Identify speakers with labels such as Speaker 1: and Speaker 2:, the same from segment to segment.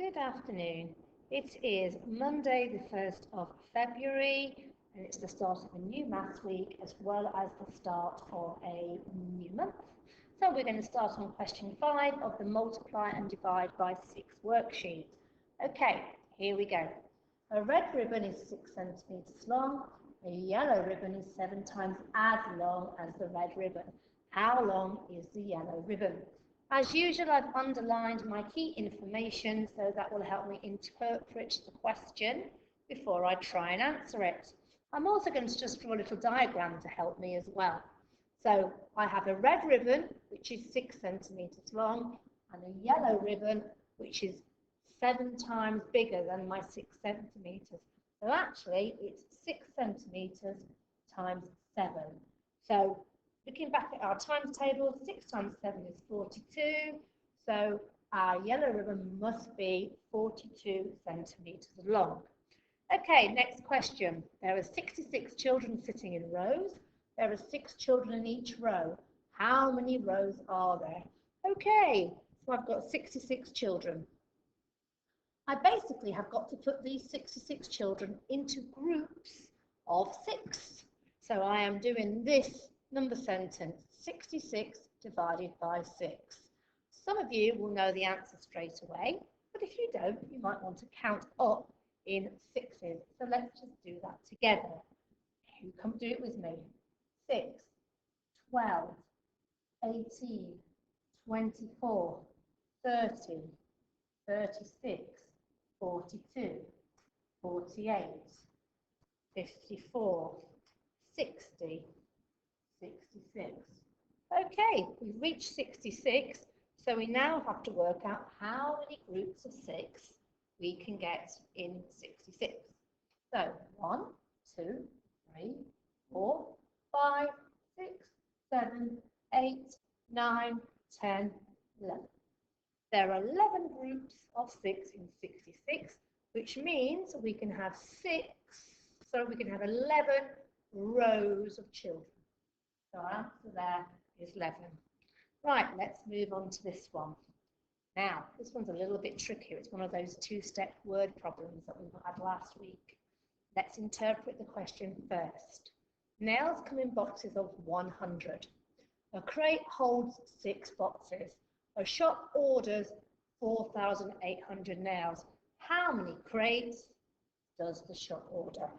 Speaker 1: Good afternoon. It is Monday the 1st of February and it's the start of a new maths week as well as the start of a new month. So we're going to start on question 5 of the multiply and divide by 6 worksheet. Okay, here we go. A red ribbon is 6 centimetres long. A yellow ribbon is 7 times as long as the red ribbon. How long is the yellow ribbon? As usual, I've underlined my key information, so that will help me interpret the question before I try and answer it. I'm also going to just draw a little diagram to help me as well. So I have a red ribbon, which is 6 centimetres long, and a yellow ribbon, which is 7 times bigger than my 6 centimetres. So actually, it's 6 centimetres times 7. So looking back at our times table, 6 times 7 is 42, so our yellow ribbon must be 42 centimetres long. Okay, next question. There are 66 children sitting in rows. There are 6 children in each row. How many rows are there? Okay, so I've got 66 children. I basically have got to put these 66 children into groups of 6. So I am doing this number sentence, 66 divided by 6. Some of you will know the answer straight away, but if you don't, you might want to count up in 6s. So let's just do that together. You come do it with me. 6, 12, 18, 24, 30, 36, 42, 48, 54, 60, 66. Okay, we've reached 66, so we now have to work out how many groups of 6 we can get in 66. So 1, 2, 3, 4, 5, 6, 7, 8, 9, 10, 11. There are 11 groups of 6 in 66, which means we can have 11 rows of children. So our answer there is 11. Right, let's move on to this one. Now, this one's a little bit trickier. It's one of those two-step word problems that we had last week. Let's interpret the question first. Nails come in boxes of 100. A crate holds 6 boxes. A shop orders 4,800 nails. How many crates does the shop order?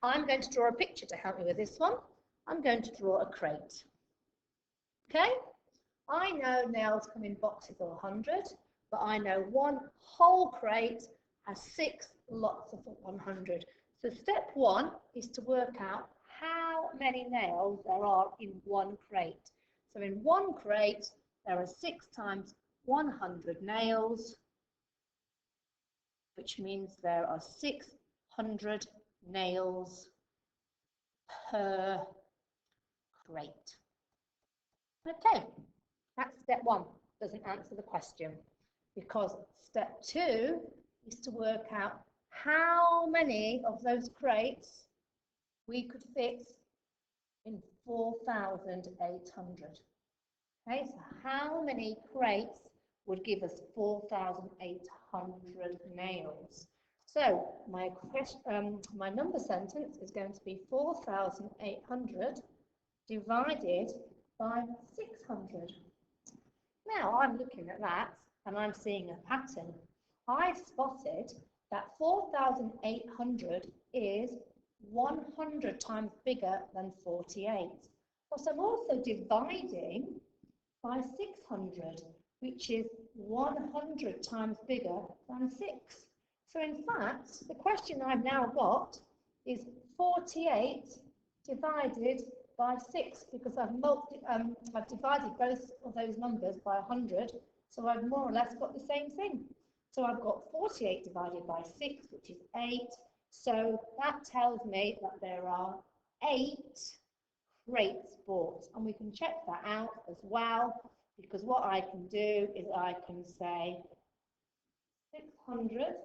Speaker 1: I'm going to draw a picture to help me with this one. I'm going to draw a crate. Okay? I know nails come in boxes of 100, but I know one whole crate has 6 lots of 100. So step 1 is to work out how many nails there are in one crate. So in one crate, there are 6 times 100 nails, which means there are 600 nails per crate. Okay, that's step 1. Doesn't answer the question because step 2 is to work out how many of those crates we could fit in 4,800. Okay, so how many crates would give us 4,800 nails? So my number sentence is going to be 4,800 divided by 600. Now I'm looking at that and I'm seeing a pattern. I spotted that 4,800 is 100 times bigger than 48. But I'm also dividing by 600, which is 100 times bigger than 6. So in fact, the question I've now got is 48 divided by 6, because I've divided both of those numbers by 100, so I've more or less got the same thing. So I've got 48 divided by 6, which is 8. So that tells me that there are 8 crates bought, and we can check that out as well, because what I can do is I can say 600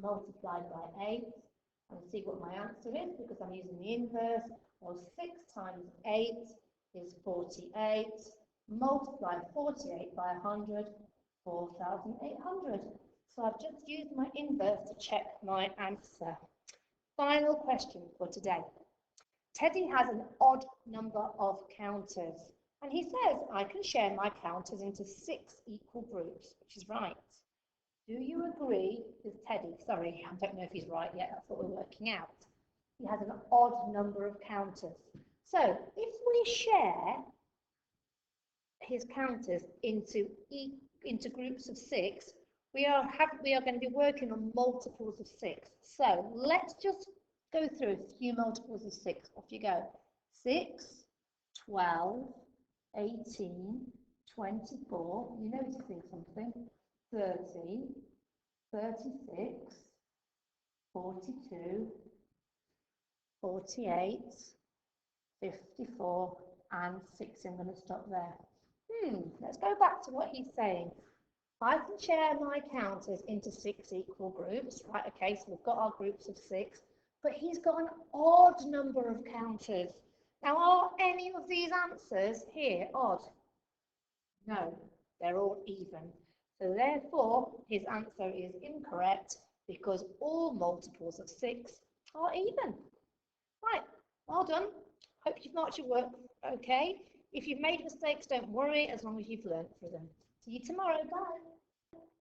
Speaker 1: multiplied by 8 and see what my answer is, because I'm using the inverse. Well, 6 times 8 is 48. Multiply 48 by 100 4,800. So I've just used my inverse to check my answer. Final question for today. Teddy has an odd number of counters, and he says I can share my counters into 6 equal groups, which is right. Do you agree with Teddy? Sorry, I don't know if he's right yet. That's what we're working out. He has an odd number of counters. So if we share his counters into groups of 6, we are going to be working on multiples of 6. So let's just go through a few multiples of 6. Off you go. 6, 12, 18, 24. You know to think something. 30, 36, 42, 48, 54, and 60. I'm going to stop there. Let's go back to what he's saying. I can share my counters into 6 equal groups. Right, okay, so we've got our groups of 6, but he's got an odd number of counters. Now, are any of these answers here odd? No, they're all even. So therefore, his answer is incorrect because all multiples of 6 are even. Right, well done. Hope you've marked your work okay. If you've made mistakes, don't worry, as long as you've learned through them. See you tomorrow. Bye.